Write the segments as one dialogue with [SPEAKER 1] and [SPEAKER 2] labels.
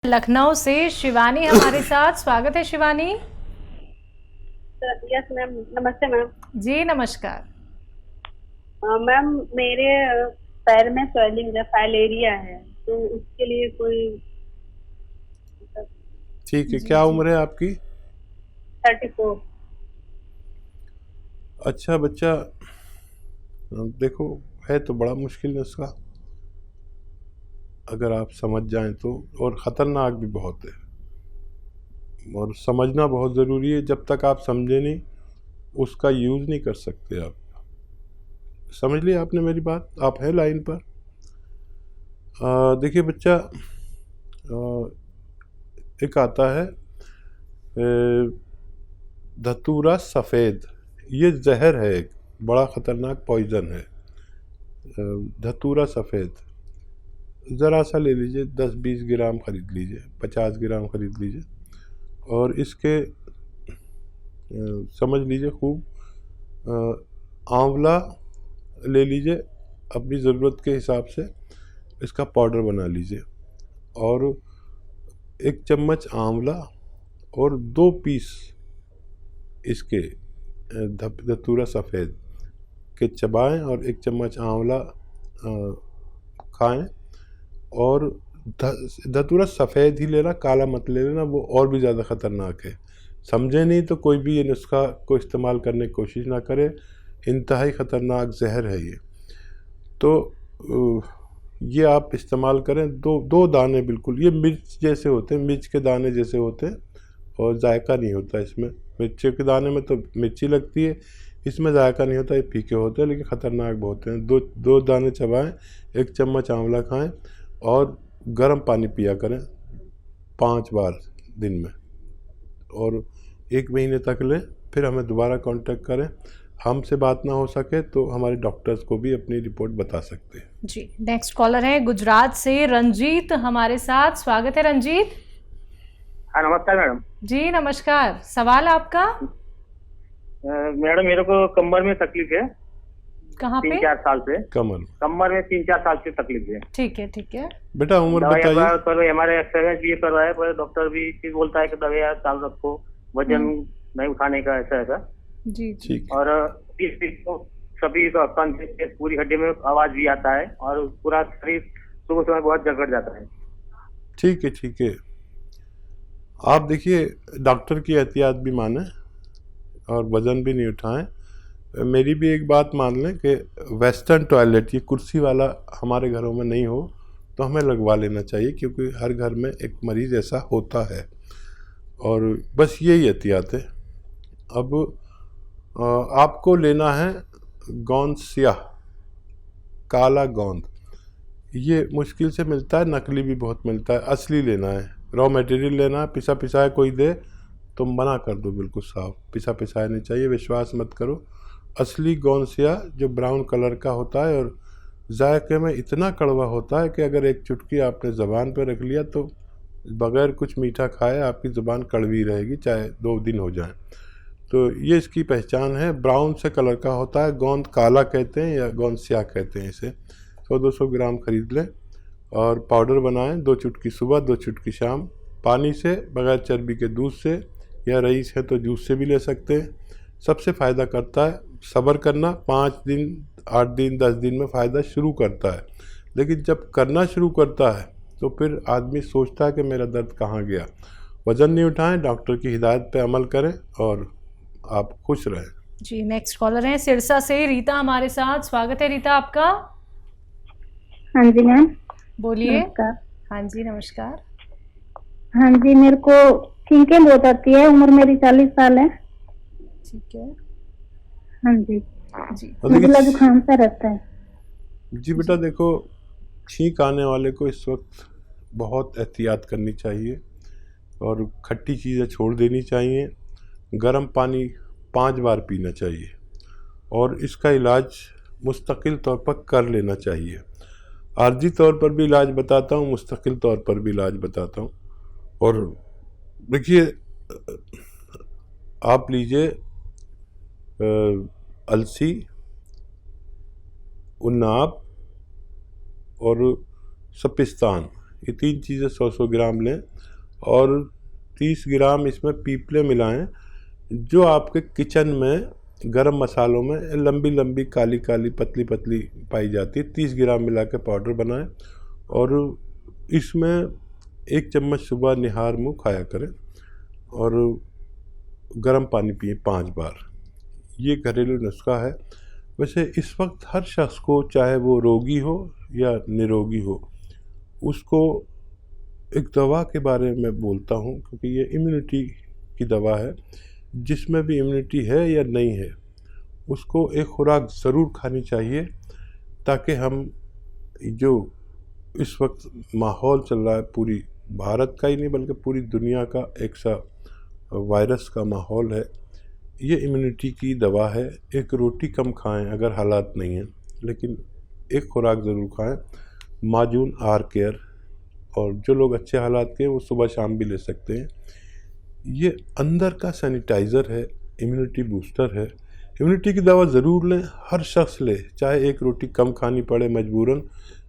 [SPEAKER 1] लखनऊ से शिवानी हमारे साथ। स्वागत है शिवानी।
[SPEAKER 2] यस मैम, नमस्ते मैम।
[SPEAKER 1] जी नमस्कार।
[SPEAKER 2] मैम मेरे पैर में स्वेलिंग है, फाइलेरिया है, तो उसके लिए कोई
[SPEAKER 3] ठीक है।
[SPEAKER 1] जी
[SPEAKER 3] क्या
[SPEAKER 1] जी।
[SPEAKER 3] उम्र है आपकी?
[SPEAKER 2] 34।
[SPEAKER 3] अच्छा बच्चा, देखो है तो बड़ा मुश्किल नुस्खा अगर आप समझ जाएं तो, और ख़तरनाक भी बहुत है और समझना बहुत ज़रूरी है। जब तक आप समझे नहीं उसका यूज़ नहीं कर सकते आप। समझ लिया आपने मेरी बात? आप हैं लाइन पर? देखिए बच्चा, एक आता है धतूरा सफ़ेद। ये जहर है, एक बड़ा ख़तरनाक पॉइज़न है। धतूरा सफ़ेद ज़रा सा ले लीजिए, 10-20 ग्राम ख़रीद लीजिए, 50 ग्राम ख़रीद लीजिए और इसके समझ लीजिए खूब। आंवला ले लीजिए, अपनी ज़रूरत के हिसाब से इसका पाउडर बना लीजिए और 1 चम्मच आंवला और 2 पीस इसके धतूरा सफ़ेद के चबाएं और 1 चम्मच आंवला खाएं। और धतूरा सफ़ेद ही लेना, काला मत ले लेना, वो और भी ज़्यादा ख़तरनाक है। समझे नहीं तो कोई भी ये नुस्खा को इस्तेमाल करने की कोशिश ना करे, इंतहाई ख़तरनाक जहर है ये। तो ये आप इस्तेमाल करें। दो दाने बिल्कुल, ये मिर्च जैसे होते हैं, मिर्च के दाने जैसे होते हैं और जायका नहीं होता इसमें। मिर्ची के दाने में तो मिर्ची लगती है, इसमें जायका नहीं होता, ये फीके होते हैं लेकिन ख़तरनाक बहुत हैं। दो दाने चबाएं, 1 चम्मच आंवला खाएं और गर्म पानी पिया करें 5 बार दिन में, और 1 महीने तक लें। फिर हमें दोबारा कांटेक्ट करें। हमसे बात ना हो सके तो हमारे डॉक्टर्स को भी अपनी रिपोर्ट बता सकते हैं।
[SPEAKER 1] जी नेक्स्ट कॉलर है गुजरात से रंजीत हमारे साथ। स्वागत है रंजीत।
[SPEAKER 4] हाँ नमस्कार मैडम।
[SPEAKER 1] जी नमस्कार। सवाल आपका?
[SPEAKER 4] मैडम मेरे को कमर में तकलीफ है।
[SPEAKER 1] कहाँ पे?
[SPEAKER 4] 3-4 साल से
[SPEAKER 3] कमर
[SPEAKER 4] में 3-4 साल से तकलीफ है।
[SPEAKER 1] ठीक है ठीक है।
[SPEAKER 3] बेटा उम्र बताइए।
[SPEAKER 4] पर हमारे एक्सरसाइज भी करवाया, पर डॉक्टर भी चीज बोलता है कि दवाई चालू रखो, वजन नहीं उठाने का, ऐसा।
[SPEAKER 1] जी
[SPEAKER 3] ठीक।
[SPEAKER 4] और सभी कंध से पूरी हड्डी में आवाज भी आता है और पूरा शरीर सुबह सुबह बहुत जगड़ जाता है।
[SPEAKER 3] ठीक है ठीक है। आप देखिए, डॉक्टर की एहतियात भी माने और वज़न भी नहीं उठाएं। मेरी भी एक बात मान लें कि वेस्टर्न टॉयलेट, ये कुर्सी वाला हमारे घरों में नहीं हो तो हमें लगवा लेना चाहिए, क्योंकि हर घर में एक मरीज़ ऐसा होता है। और बस यही एहतियात है। अब आपको लेना है गोंद स्याह, काला गोंद। ये मुश्किल से मिलता है, नकली भी बहुत मिलता है। असली लेना है, रॉ मटेरियल लेना है। पिसा पिसाया कोई दे तो मना कर दो, बिल्कुल साफ। पिसा पिसाया नहीं चाहिए, विश्वास मत करो। असली गोंद स्याह जो ब्राउन कलर का होता है और जायके में इतना कड़वा होता है कि अगर एक चुटकी आपने ज़बान पर रख लिया तो बग़ैर कुछ मीठा खाए आपकी ज़बान कड़वी रहेगी, चाहे 2 दिन हो जाएं। तो ये इसकी पहचान है। ब्राउन से कलर का होता है। गोंद काला कहते हैं या गोंद स्याह कहते हैं इसे। 100-200 ग्राम ख़रीद लें और पाउडर बनाएं। 2 चुटकी सुबह, 2 चुटकी शाम, पानी से, बग़ैर चर्बी के दूध से, या रईस है तो जूस से भी ले सकते हैं। सबसे फ़ायदा करता है। सब्र करना, 5 दिन, 8 दिन, 10 दिन में फ़ायदा शुरू करता है, लेकिन जब करना शुरू करता है तो फिर आदमी सोचता है कि मेरा दर्द कहाँ गया। वज़न नहीं उठाएं, डॉक्टर की हिदायत पे अमल करें और आप खुश रहें।
[SPEAKER 1] जी नेक्स्ट कॉलर है सिरसा से रीता हमारे साथ। स्वागत है रीता आपका।
[SPEAKER 2] हाँ जी मैम,
[SPEAKER 1] बोलिए।
[SPEAKER 2] नमस्कार।
[SPEAKER 1] हाँ जी नमस्कार।
[SPEAKER 2] हाँ जी, मेरे को छींकें बहुत आती है, उम्र मेरी 40 साल है।
[SPEAKER 1] ठीक है
[SPEAKER 2] हाँ जी,
[SPEAKER 1] जी।
[SPEAKER 2] मुझे जुकाम सा रहता है।
[SPEAKER 3] जी बेटा देखो, छींक आने वाले को इस वक्त बहुत एहतियात करनी चाहिए और खट्टी चीज़ें छोड़ देनी चाहिए। गर्म पानी 5 बार पीना चाहिए और इसका इलाज मुस्तकिल तौर पर कर लेना चाहिए। आर्जी तौर पर भी इलाज बताता हूँ, मुस्तकिल तौर पर भी इलाज बताता हूँ। और देखिए, आप लीजिए अलसी, उन्नाब और सपिस्तान, ये 3 चीज़ें 100-100 ग्राम लें और 30 ग्राम इसमें पीपले मिलाएं जो आपके किचन में गरम मसालों में लंबी लंबी काली काली पतली पतली पाई जाती है। 30 ग्राम मिला के पाउडर बनाएं और इसमें 1 चम्मच सुबह निहार मुँह खाया करें और गर्म पानी पिए 5 बार। ये घरेलू नुस्खा है। वैसे इस वक्त हर शख्स को, चाहे वो रोगी हो या निरोगी हो, उसको एक दवा के बारे में बोलता हूँ क्योंकि ये इम्यूनिटी की दवा है। जिसमें भी इम्यूनिटी है या नहीं है उसको एक खुराक ज़रूर खानी चाहिए ताकि हम जो इस वक्त माहौल चल रहा है, पूरी भारत का ही नहीं बल्कि पूरी दुनिया का एक सा वायरस का माहौल है, ये इम्यूनिटी की दवा है। एक रोटी कम खाएं अगर हालात नहीं हैं, लेकिन एक खुराक ज़रूर खाएं। माजून आर केयर, और जो लोग अच्छे हालात के हैं वो सुबह शाम भी ले सकते हैं। ये अंदर का सैनिटाइज़र है, इम्यूनिटी बूस्टर है। इम्यूनिटी की दवा ज़रूर लें, हर शख्स ले, चाहे एक रोटी कम खानी पड़े मजबूरन,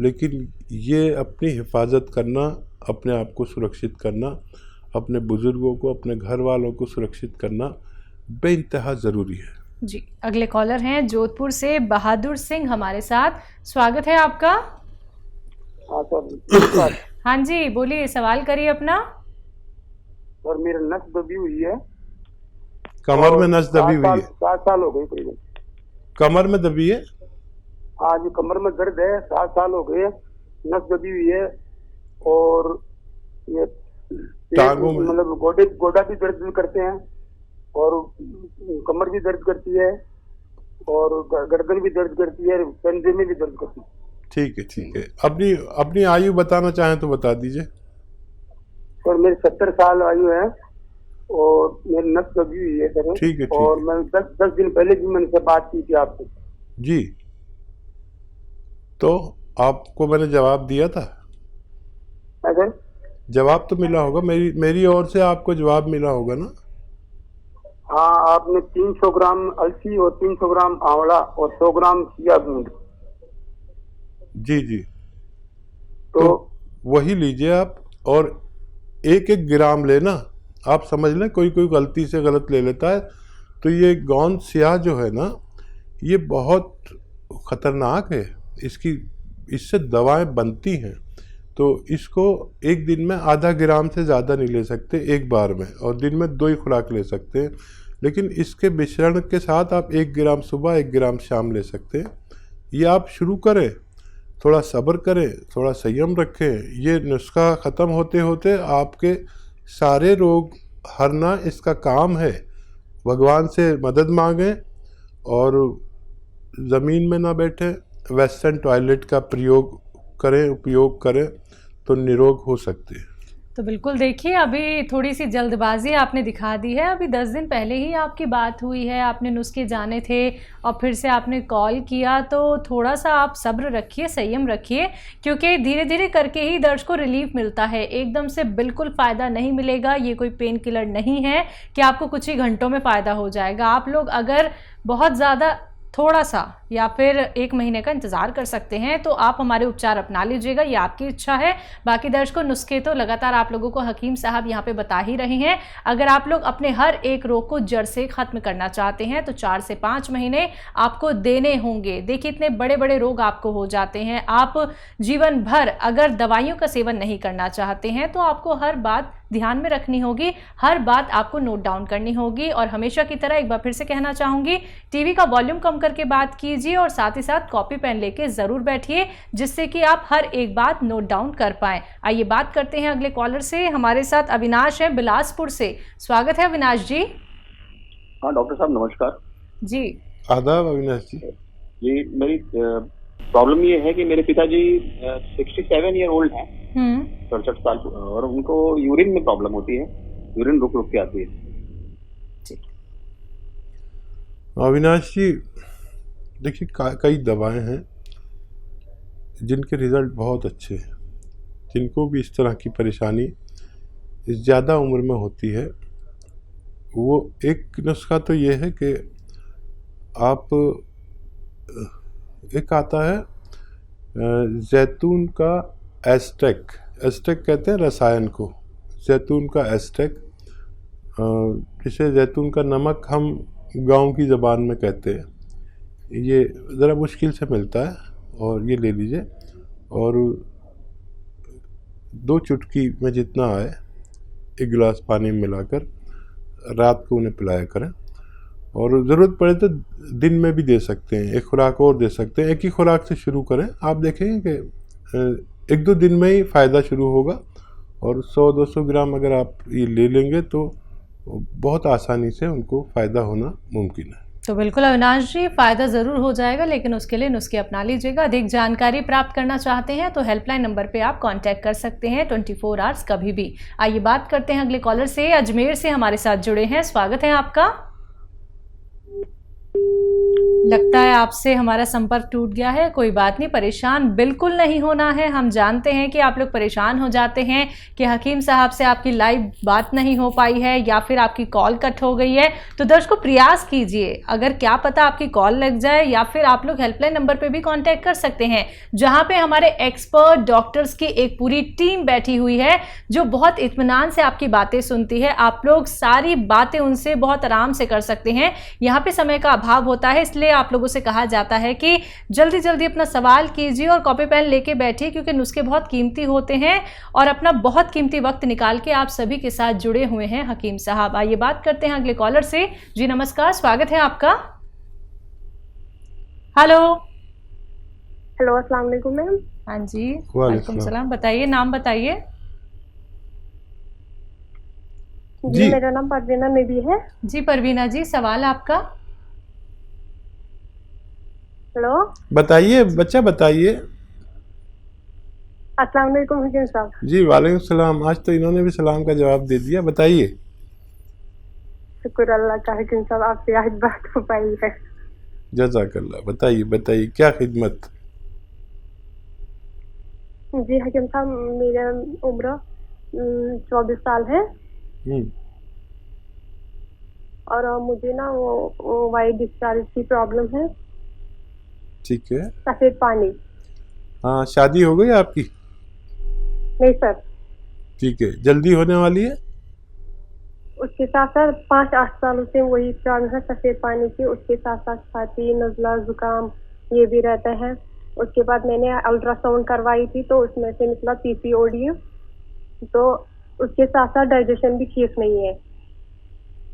[SPEAKER 3] लेकिन ये अपनी हिफाजत करना, अपने आप को सुरक्षित करना, अपने बुज़ुर्गों को, अपने घर वालों को सुरक्षित करना बेइंतहा ज़रूरी है।
[SPEAKER 1] जी, अगले कॉलर हैं जोधपुर से बहादुर सिंह हमारे साथ। स्वागत है आपका।
[SPEAKER 5] हाँ सर।
[SPEAKER 1] हाँ जी, बोलिए, सवाल करिए अपना।
[SPEAKER 5] सर मेरी नस दबी हुई है,
[SPEAKER 3] कमर में नस दबी हुई है?
[SPEAKER 5] 7 साल हो गए करीबन।
[SPEAKER 3] कमर में दबी है?
[SPEAKER 5] हाँ जी, कमर में दर्द है, 7 साल हो गए, नस दबी हुई है और ये
[SPEAKER 3] टांगों में,
[SPEAKER 5] मतलब गोडा भी दर्द करते हैं और कमर भी दर्द करती है और गर्दन भी दर्द करती है, कंधे में भी दर्द करती है।
[SPEAKER 3] ठीक है, ठीक है। अपनी आयु बताना चाहें तो बता दीजिए।
[SPEAKER 5] सर मेरी 70 साल आयु है और मेरी नस दबी हुई है सर।
[SPEAKER 3] ठीक है,
[SPEAKER 5] और मैं 10 दिन पहले भी मैंने से बात की थी आपसे।
[SPEAKER 3] जी, तो आपको मैंने जवाब दिया था?
[SPEAKER 5] सर
[SPEAKER 3] जवाब तो मिला होगा, मेरी ओर से आपको जवाब मिला होगा ना?
[SPEAKER 5] हाँ, आपने 300 ग्राम अलसी और 300 ग्राम आंवला और 100 ग्राम चिया बूंद।
[SPEAKER 3] जी जी, तो वही लीजिए आप और 1-1 ग्राम लेना। आप समझ लें, कोई गलती से गलत ले लेता है तो ये गोंद स्याह जो है ना, ये बहुत ख़तरनाक है। इससे दवाएं बनती हैं, तो इसको एक दिन में आधा ग्राम से ज़्यादा नहीं ले सकते एक बार में, और दिन में 2 ही खुराक ले सकते हैं। लेकिन इसके मिश्रण के साथ आप 1 ग्राम सुबह 1 ग्राम शाम ले सकते हैं। ये आप शुरू करें, थोड़ा सब्र करें, थोड़ा संयम रखें। ये नुस्खा ख़त्म होते होते आपके सारे रोग हरना इसका काम है। भगवान से मदद मांगें और ज़मीन में ना बैठें, वेस्टर्न टॉयलेट का उपयोग करें तो निरोग हो सकते हैं।
[SPEAKER 1] तो बिल्कुल देखिए, अभी थोड़ी सी जल्दबाजी आपने दिखा दी है। अभी 10 दिन पहले ही आपकी बात हुई है, आपने नुस्खे जाने थे और फिर से आपने कॉल किया, तो थोड़ा सा आप सब्र रखिए, संयम रखिए, क्योंकि धीरे धीरे करके ही दर्द को रिलीफ मिलता है। एकदम से बिल्कुल फ़ायदा नहीं मिलेगा। ये कोई पेन किलर नहीं है कि आपको कुछ ही घंटों में फ़ायदा हो जाएगा। आप लोग अगर बहुत ज़्यादा थोड़ा सा या फिर 1 महीने का इंतज़ार कर सकते हैं तो आप हमारे उपचार अपना लीजिएगा, ये आपकी इच्छा है। बाकी दर्शकों, नुस्खे तो लगातार आप लोगों को हकीम साहब यहाँ पे बता ही रहे हैं। अगर आप लोग अपने हर एक रोग को जड़ से ख़त्म करना चाहते हैं तो 4 से 5 महीने आपको देने होंगे। देखिए, इतने बड़े बड़े रोग आपको हो जाते हैं। आप जीवन भर अगर दवाइयों का सेवन नहीं करना चाहते हैं तो आपको हर बात ध्यान में रखनी होगी, हर बात आपको नोट डाउन करनी होगी। और हमेशा की तरह एक बार फिर से कहना चाहूँगी, टीवी का वॉल्यूम कम करके बात कीजिए और साथ ही साथ कॉपी पेन लेके ज़रूर बैठिए, जिससे कि आप हर एक बात नोट डाउन कर पाएँ। आइए बात करते हैं अगले कॉलर से। हमारे साथ अविनाश है बिलासपुर से। स्वागत है अविनाश जी।
[SPEAKER 6] हाँ डॉक्टर साहब नमस्कार
[SPEAKER 1] जी।
[SPEAKER 3] आदाब अविनाश जी।
[SPEAKER 6] जी, मेरी प्रॉब्लम ये है कि मेरे पिताजी 67 ईयर ओल्ड हैं, 67 साल, और उनको यूरिन में प्रॉब्लम होती है, यूरिन रुक रुक के आती है।
[SPEAKER 3] अविनाश जी, देखिए कई दवाएं हैं जिनके रिज़ल्ट बहुत अच्छे हैं। जिनको भी इस तरह की परेशानी ज़्यादा उम्र में होती है, वो एक नुस्खा तो ये है कि आप, एक आता है जैतून का एस्टेक, एस्टेक कहते हैं रसायन को, जैतून का एस्टेक, जिसे जैतून का नमक हम गांव की ज़बान में कहते हैं। ये ज़रा मुश्किल से मिलता है और ये ले लीजिए, और 2 चुटकी में जितना आए 1 गिलास पानी में मिलाकर रात को उन्हें पिलाया करें। और ज़रूरत पड़े तो दिन में भी दे सकते हैं, 1 खुराक और दे सकते हैं। एक ही खुराक से शुरू करें, आप देखेंगे कि 1-2 दिन में ही फ़ायदा शुरू होगा। और 100-200 ग्राम अगर आप ये ले लेंगे तो बहुत आसानी से उनको फ़ायदा होना मुमकिन है।
[SPEAKER 1] तो बिल्कुल अविनाश जी, फ़ायदा ज़रूर हो जाएगा, लेकिन उसके लिए नुस्खे अपना लीजिएगा। अधिक जानकारी प्राप्त करना चाहते हैं तो हेल्पलाइन नंबर पे आप कांटेक्ट कर सकते हैं 24 आवर्स कभी भी। आइए बात करते हैं अगले कॉलर से। अजमेर से हमारे साथ जुड़े हैं, स्वागत है आपका। लगता है आपसे हमारा संपर्क टूट गया है। कोई बात नहीं, परेशान बिल्कुल नहीं होना है। हम जानते हैं कि आप लोग परेशान हो जाते हैं कि हकीम साहब से आपकी लाइव बात नहीं हो पाई है या फिर आपकी कॉल कट हो गई है। तो दर्शकों प्रयास कीजिए, अगर क्या पता आपकी कॉल लग जाए, या फिर आप लोग हेल्पलाइन नंबर पे भी कांटेक्ट कर सकते हैं, जहां पे हमारे एक्सपर्ट डॉक्टर्स की एक पूरी टीम बैठी हुई है जो बहुत इत्मीनान से आपकी बातें सुनती है। आप लोग सारी बातें उनसे बहुत आराम से कर सकते हैं। यहाँ पे समय का अभाव होता है, इसलिए आप लोगों से कहा जाता है कि जल्दी जल्दी अपना सवाल कीजिए और कॉपी पेन लेके बैठिए, क्योंकि नुस्खे बहुत कीमती होते हैं और अपना बहुत कीमती वक्त निकाल के आप सभी के साथ जुड़े हुए हैं हकीम साहब। आइए बात करते हैं अगले कॉलर से। जी नमस्कार, स्वागत है आपका। हेलो
[SPEAKER 7] हेलो, अस्सलाम वालेकुम मैम।
[SPEAKER 1] हाँ जी, वालेकुम सलाम। बताइए, नाम बताइए।
[SPEAKER 7] जी मेरा नाम परवीना नबी है। जी
[SPEAKER 1] परवीना जी, सवाल आपका।
[SPEAKER 7] हेलो,
[SPEAKER 3] बताइए बच्चा, बताइए।
[SPEAKER 7] अस्सलाम वालेकुम हकीम साहब।
[SPEAKER 3] जी वालेकुम सलाम। आज तो इन्होंने भी सलाम का जवाब दे दिया। बताइए।
[SPEAKER 7] शुक्र अल्लाह का हकीम साहब, आपसे आज बात हो पाई है।
[SPEAKER 3] जज़ाकल्लाह। बताइए बताइए, क्या खिदमत।
[SPEAKER 7] जी हकीम साहब, मेरा उम्र 24 साल है और मुझे ना वो वाइट डिस्चार्ज की प्रॉब्लम है।
[SPEAKER 3] ठीक है।
[SPEAKER 7] सफेद पानी।
[SPEAKER 3] हाँ, शादी हो गई आपकी?
[SPEAKER 7] नहीं सर।
[SPEAKER 3] ठीक है, जल्दी होने वाली है?
[SPEAKER 7] उसके साथ साथ 5-8 सालों से वही प्रॉब्लम है सफेद पानी की। उसके साथ साथ छाती, नज़ला, जुकाम ये भी रहता है। उसके बाद मैंने अल्ट्रासाउंड करवाई थी तो उसमें से निकला पीसीओडी। तो उसके साथ साथ डाइजेशन भी ठीक नहीं है।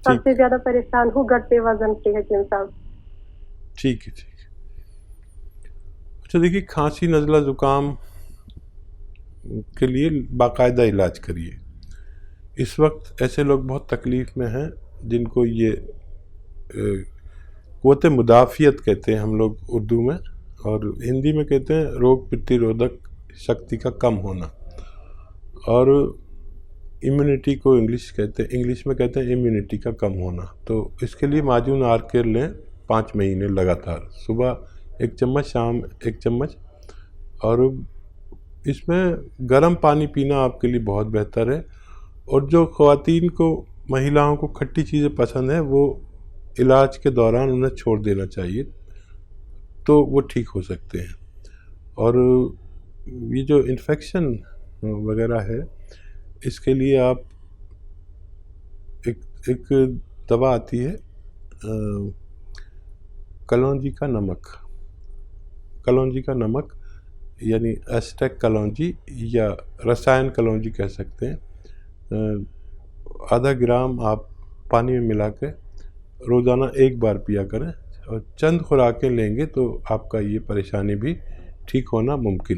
[SPEAKER 7] सबसे ज्यादा परेशान हूँ घटते वजन से हकीम साहब।
[SPEAKER 3] ठीक है, ठीक है। अच्छा देखिए, खांसी, नज़ला, ज़ुकाम के लिए बाकायदा इलाज करिए। इस वक्त ऐसे लोग बहुत तकलीफ़ में हैं जिनको ये क़ुव्वत मुदाफ़ियत कहते हैं हम लोग उर्दू में, और हिंदी में कहते हैं रोग प्रतिरोधक शक्ति का कम होना, और इम्यूनिटी को इंग्लिश में कहते हैं इम्यूनिटी का कम होना। तो इसके लिए माजून आर्केर लें 5 महीने लगातार, सुबह 1 चम्मच, शाम 1 चम्मच। और इसमें गर्म पानी पीना आपके लिए बहुत बेहतर है। और जो ख़वातीन को, महिलाओं को खट्टी चीज़ें पसंद है, वो इलाज के दौरान उन्हें छोड़ देना चाहिए, तो वो ठीक हो सकते हैं। और ये जो इन्फेक्शन वगैरह है, इसके लिए आप एक दवा आती है कलौंजी का नमक, यानी एस्टेक कलौंजी या रसायन कलौंजी कह सकते हैं। आधा ग्राम आप पानी में मिला के रोज़ाना 1 बार पिया करें, और चंद खुराकें लेंगे तो आपका ये परेशानी भी ठीक होना मुमकिन है।